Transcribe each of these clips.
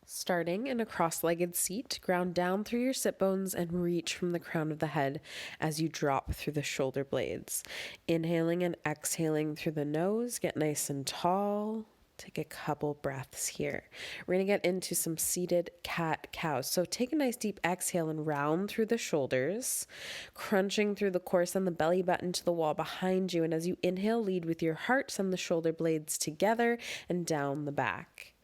Starting in a cross-legged seat, ground down through your sit bones and reach from the crown of the head as you drop through the shoulder blades. Inhaling and exhaling through the nose, get nice and tall. Take a couple breaths here. We're going to get into some seated cat-cows. So take a nice deep exhale and round through the shoulders, crunching through the core, send the belly button to the wall behind you. And as you inhale, lead with your heart, send the shoulder blades together and down the back.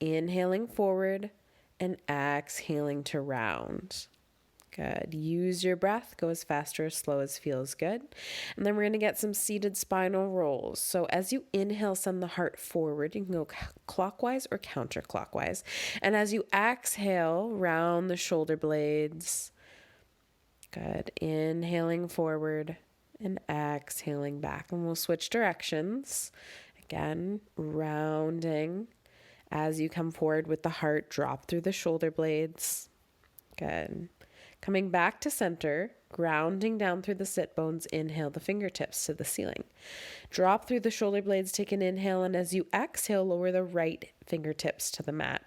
Inhaling forward and exhaling to round. Good. Use your breath. Go as fast or as slow as feels good. And then we're going to get some seated spinal rolls. So as you inhale, send the heart forward. You can go clockwise or counterclockwise. And as you exhale, round the shoulder blades. Good. Inhaling forward and exhaling back. And we'll switch directions. Again, rounding. As you come forward with the heart, drop through the shoulder blades. Good. Coming back to center, grounding down through the sit bones, inhale the fingertips to the ceiling. Drop through the shoulder blades, take an inhale, and as you exhale, lower the right fingertips to the mat.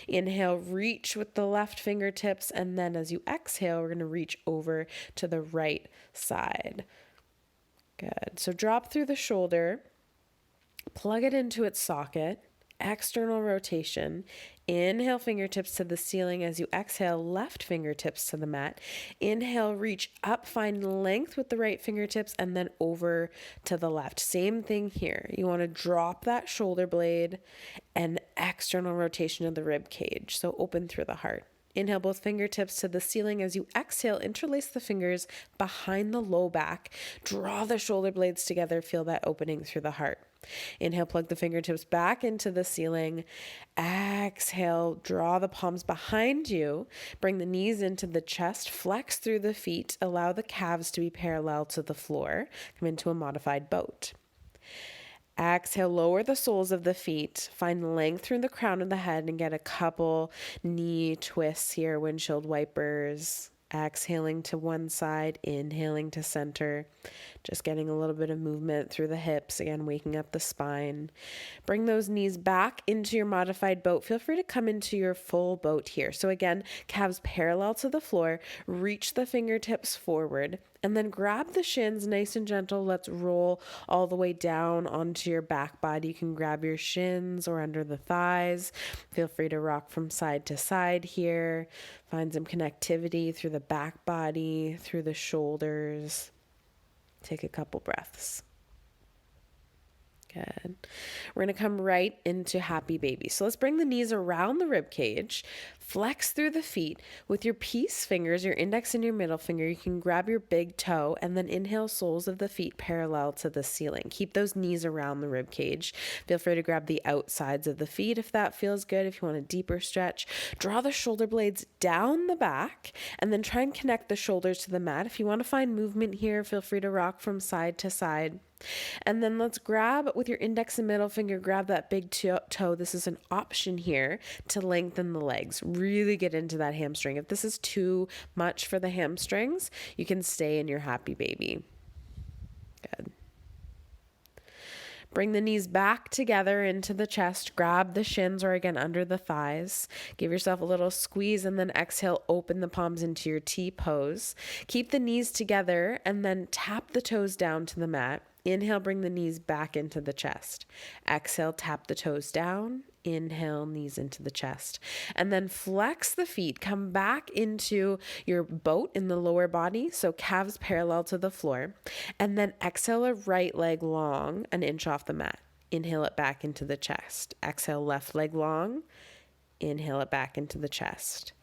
Inhale, reach with the left fingertips, and then as you exhale, we're going to reach over to the right side. Good. So drop through the shoulder, plug it into its socket. External rotation. Inhale, fingertips to the ceiling. As you exhale, left fingertips to the mat. Inhale, reach up, find length with the right fingertips, and then over to the left. Same thing here. You want to drop that shoulder blade and external rotation of the rib cage. So open through the heart. Inhale both fingertips to the ceiling. As you exhale, interlace the fingers behind the low back. Draw the shoulder blades together. Feel that opening through the heart. Inhale, plug the fingertips back into the ceiling. Exhale, draw the palms behind you. Bring the knees into the chest. Flex through the feet. Allow the calves to be parallel to the floor. Come into a modified boat. Exhale, lower the soles of the feet. Find length through the crown of the head and get a couple knee twists here, windshield wipers. Exhaling to one side, inhaling to center. Just getting a little bit of movement through the hips. Again, waking up the spine. Bring those knees back into your modified boat. Feel free to come into your full boat here. So again, calves parallel to the floor. Reach the fingertips forward. And then grab the shins nice and gentle. Let's roll all the way down onto your back body. You can grab your shins or under the thighs. Feel free to rock from side to side here. Find some connectivity through the back body, through the shoulders. Take a couple breaths. Good. We're going to come right into happy baby. So let's bring the knees around the rib cage. Flex through the feet. With your peace fingers, your index and your middle finger, you can grab your big toe and then inhale soles of the feet parallel to the ceiling. Keep those knees around the rib cage. Feel free to grab the outsides of the feet if that feels good. If you want a deeper stretch, draw the shoulder blades down the back and then try and connect the shoulders to the mat. If you want to find movement here, feel free to rock from side to side. And then let's grab with your index and middle finger, grab that big toe. This is an option here to lengthen the legs. Really get into that hamstring. If this is too much for the hamstrings, you can stay in your happy baby. Good. Bring the knees back together into the chest. Grab the shins or again under the thighs. Give yourself a little squeeze and then exhale, open the palms into your T pose. Keep the knees together and then tap the toes down to the mat. Inhale, bring the knees back into the chest. Exhale, tap the toes down. Inhale, knees into the chest. And then flex the feet. Come back into your boat in the lower body. So calves parallel to the floor. And then exhale a right leg long, an inch off the mat. Inhale it back into the chest. Exhale, left leg long. Inhale it back into the chest.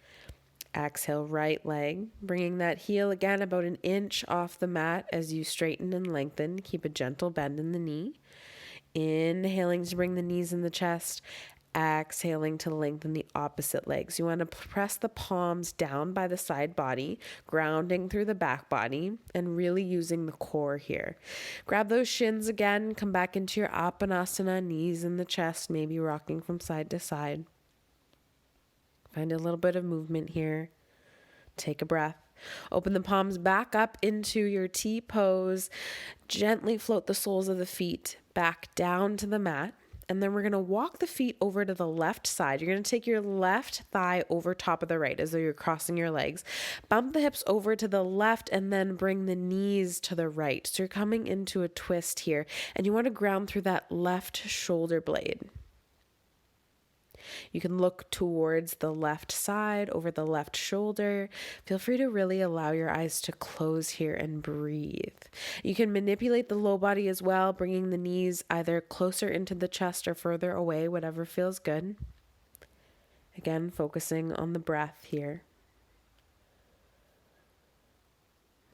Exhale, right leg, bringing that heel again about an inch off the mat as you straighten and lengthen. Keep a gentle bend in the knee. Inhaling to bring the knees in the chest. Exhaling to lengthen the opposite legs. You want to press the palms down by the side body, grounding through the back body, and really using the core here. Grab those shins again. Come back into your Apanasana, knees in the chest, maybe rocking from side to side. Find a little bit of movement here. Take a breath. Open the palms back up into your T pose. Gently float the soles of the feet back down to the mat. And then we're going to walk the feet over to the left side. You're going to take your left thigh over top of the right as though you're crossing your legs. Bump the hips over to the left and then bring the knees to the right. So you're coming into a twist here, and you want to ground through that left shoulder blade. You can look towards the left side, over the left shoulder. Feel free to really allow your eyes to close here and breathe. You can manipulate the low body as well, bringing the knees either closer into the chest or further away, whatever feels good. Again, focusing on the breath here.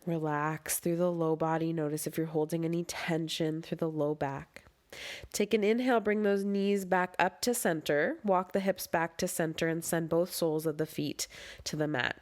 Relax through the low body. Notice if you're holding any tension through the low back. Take an inhale, bring those knees back up to center, walk the hips back to center, and send both soles of the feet to the mat.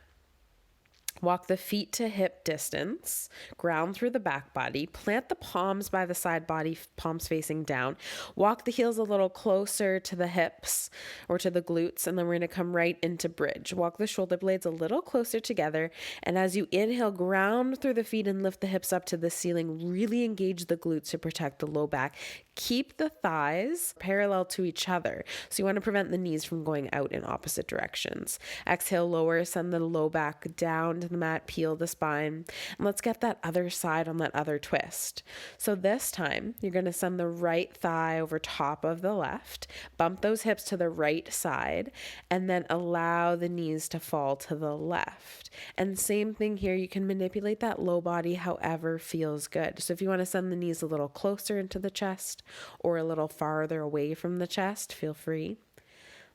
Walk the feet to hip distance, ground through the back body, plant the palms by the side body, palms facing down. Walk the heels a little closer to the hips or to the glutes, and then we're going to come right into bridge. Walk the shoulder blades a little closer together, and as you inhale, ground through the feet and lift the hips up to the ceiling. Really engage the glutes to protect the low back. Keep the thighs parallel to each other. So you want to prevent the knees from going out in opposite directions. Exhale, lower, send the low back down to the mat, peel the spine. And let's get that other side on that other twist. So this time, you're going to send the right thigh over top of the left, bump those hips to the right side, and then allow the knees to fall to the left. And same thing here, you can manipulate that low body however feels good. So if you want to send the knees a little closer into the chest, or a little farther away from the chest, feel free.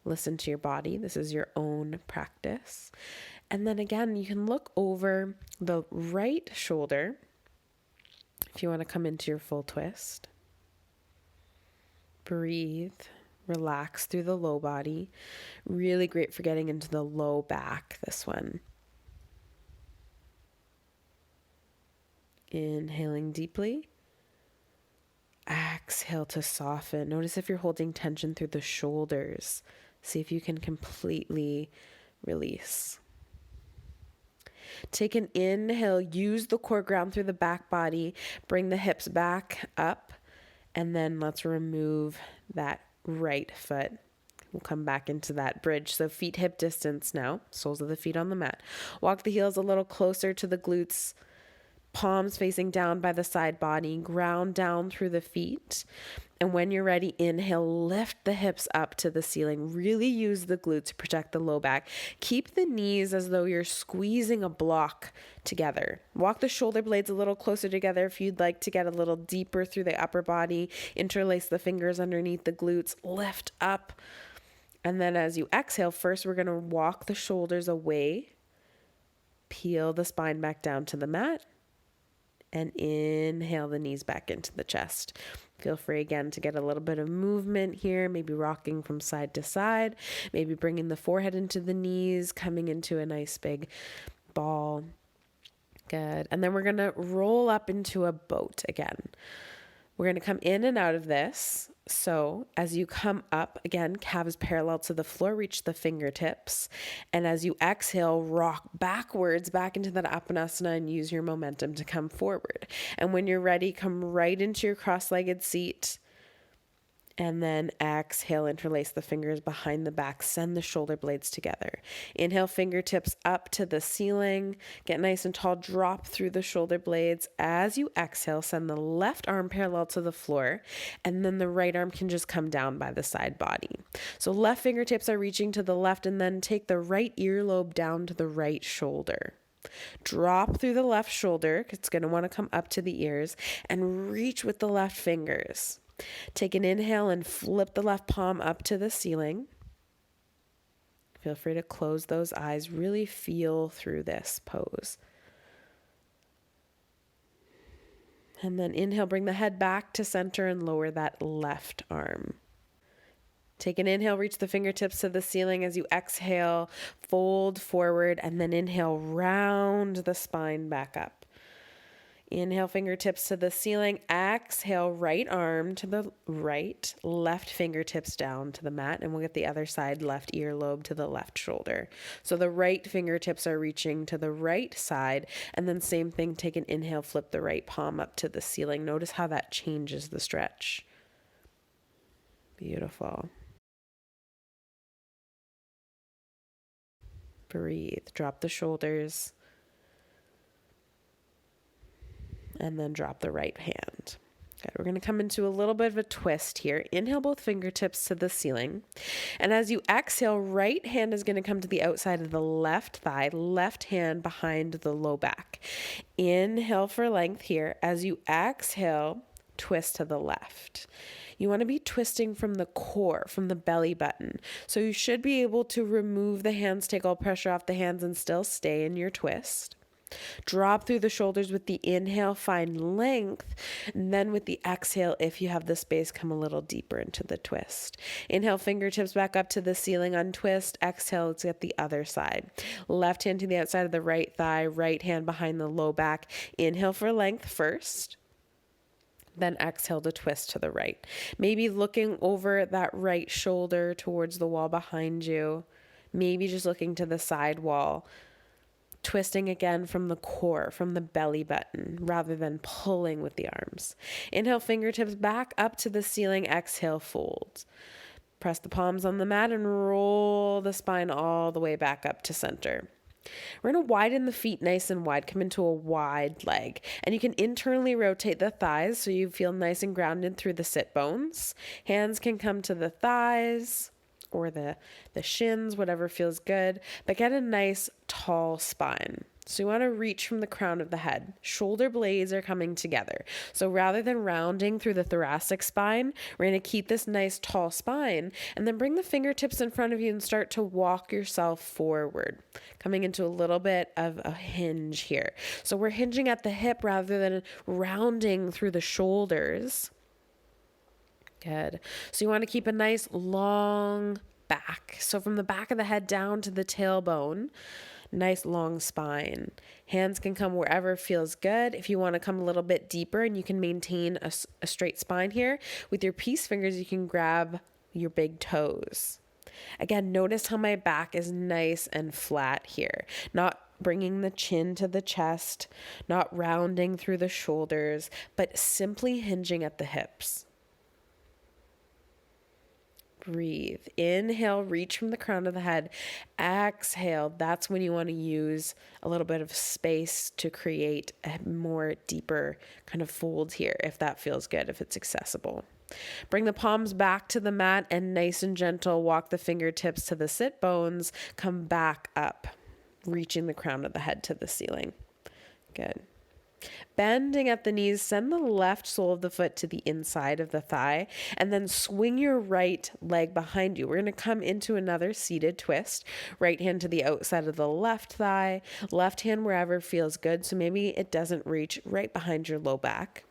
Listen to your body. This is your own practice. And then again, you can look over the right shoulder if you want to come into your full twist. Breathe. Relax through the low body. Really great for getting into the low back, this one. Inhaling deeply. Exhale to soften. Notice if you're holding tension through the shoulders. See if you can completely release. Take an inhale. Use the core ground through the back body. Bring the hips back up. And then let's remove that right foot. We'll come back into that bridge. So feet hip distance now. Soles of the feet on the mat. Walk the heels a little closer to the glutes. Palms facing down by the side body, ground down through the feet. And when you're ready, inhale, lift the hips up to the ceiling. Really use the glutes to protect the low back. Keep the knees as though you're squeezing a block together. Walk the shoulder blades a little closer together if you'd like to get a little deeper through the upper body. Interlace the fingers underneath the glutes. Lift up. And then as you exhale, first we're going to walk the shoulders away. Peel the spine back down to the mat. And inhale the knees back into the chest. Feel free again to get a little bit of movement here, maybe rocking from side to side, maybe bringing the forehead into the knees, coming into a nice big ball. Good. And then we're going to roll up into a boat again. We're going to come in and out of this. So as you come up, again, calves parallel to the floor, reach the fingertips. And as you exhale, rock backwards back into that Apanasana and use your momentum to come forward. And when you're ready, come right into your cross-legged seat. And then exhale, interlace the fingers behind the back, send the shoulder blades together. Inhale, fingertips up to the ceiling, get nice and tall, drop through the shoulder blades. As you exhale, send the left arm parallel to the floor, and then the right arm can just come down by the side body. So left fingertips are reaching to the left, and then take the right earlobe down to the right shoulder. Drop through the left shoulder, it's going to want to come up to the ears, and reach with the left fingers. Take an inhale and flip the left palm up to the ceiling. Feel free to close those eyes. Really feel through this pose. And then inhale, bring the head back to center and lower that left arm. Take an inhale, reach the fingertips to the ceiling. As you exhale, fold forward, and then inhale, round the spine back up. Inhale, fingertips to the ceiling. Exhale, right arm to the right, left fingertips down to the mat. And we'll get the other side, left earlobe to the left shoulder. So the right fingertips are reaching to the right side. And then same thing, take an inhale, flip the right palm up to the ceiling. Notice how that changes the stretch. Beautiful. Breathe. Drop the shoulders. And then drop the right hand. Good. We're going to come into a little bit of a twist here. Inhale both fingertips to the ceiling. And as you exhale, right hand is going to come to the outside of the left thigh, left hand behind the low back. Inhale for length here. As you exhale, twist to the left. You want to be twisting from the core, from the belly button. So you should be able to remove the hands, take all pressure off the hands, and still stay in your twist. Drop through the shoulders with the inhale, find length, and then with the exhale, if you have the space, come a little deeper into the twist. Inhale, fingertips back up to the ceiling, untwist. Exhale, let's get the other side. Left hand to the outside of the right thigh, right hand behind the low back. Inhale for length first. Then exhale to twist to the right. Maybe looking over that right shoulder towards the wall behind you. Maybe just looking to the side wall. Twisting again from the core, from the belly button, rather than pulling with the arms. Inhale, fingertips back up to the ceiling. Exhale, fold. Press the palms on the mat and roll the spine all the way back up to center. We're going to widen the feet nice and wide, come into a wide leg. And you can internally rotate the thighs so you feel nice and grounded through the sit bones. Hands can come to the thighs or the shins, whatever feels good, but get a nice tall spine. So you want to reach from the crown of the head. Shoulder blades are coming together. So rather than rounding through the thoracic spine, we're going to keep this nice tall spine and then bring the fingertips in front of you and start to walk yourself forward, coming into a little bit of a hinge here. So we're hinging at the hip rather than rounding through the shoulders. Good. So you want to keep a nice long back. So from the back of the head down to the tailbone, nice long spine. Hands can come wherever feels good. If you want to come a little bit deeper and you can maintain a straight spine here, with your peace fingers, you can grab your big toes. Again, notice how my back is nice and flat here. Not bringing the chin to the chest, not rounding through the shoulders, but simply hinging at the hips. Breathe. Inhale, reach from the crown of the head. Exhale. That's when you want to use a little bit of space to create a more deeper kind of fold here, if that feels good, if it's accessible. Bring the palms back to the mat and nice and gentle, walk the fingertips to the sit bones. Come back up, reaching the crown of the head to the ceiling. Good. Bending at the knees, send the left sole of the foot to the inside of the thigh, and then swing your right leg behind you. We're going to come into another seated twist. Right hand to the outside of the left thigh, left hand wherever feels good. So maybe it doesn't reach right behind your low back.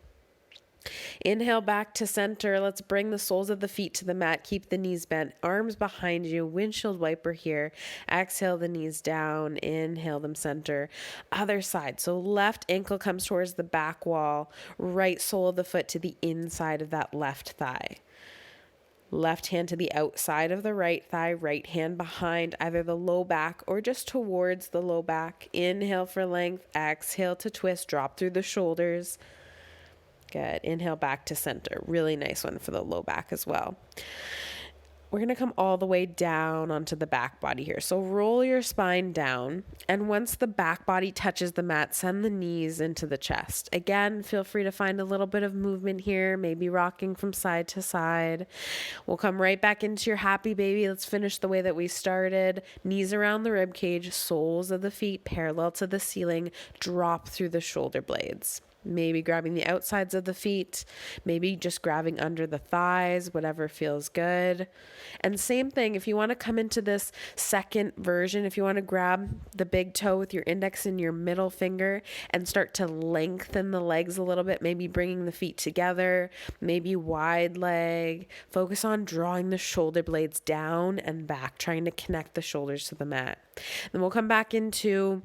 Inhale back to center. Let's bring the soles of the feet to the mat. Keep the knees bent, arms behind you, windshield wiper here. Exhale the knees down, inhale them center. Other side. So left ankle comes towards the back wall, right sole of the foot to the inside of that left thigh. Left hand to the outside of the right thigh, right hand behind either the low back or just towards the low back. Inhale for length, exhale to twist, drop through the shoulders. Good. Inhale back to center. Really nice one for the low back as well. We're going to come all the way down onto the back body here. So roll your spine down. And once the back body touches the mat, send the knees into the chest. Again, feel free to find a little bit of movement here, maybe rocking from side to side. We'll come right back into your happy baby. Let's finish the way that we started. Knees around the rib cage, soles of the feet parallel to the ceiling, drop through the shoulder blades. Maybe grabbing the outsides of the feet, maybe just grabbing under the thighs, whatever feels good. And same thing, if you want to come into this second version, if you want to grab the big toe with your index and your middle finger and start to lengthen the legs a little bit, maybe bringing the feet together, maybe wide leg, focus on drawing the shoulder blades down and back, trying to connect the shoulders to the mat. Then we'll come back into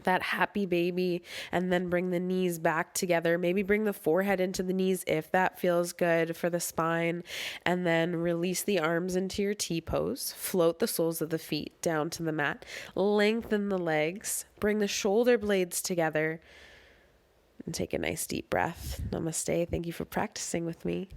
that happy baby and then bring the knees back together. Maybe bring the forehead into the knees if that feels good for the spine. And then release the arms into your T-pose. Float the soles of the feet down to the mat. Lengthen the legs. Bring the shoulder blades together. And take a nice deep breath. Namaste. Thank you for practicing with me.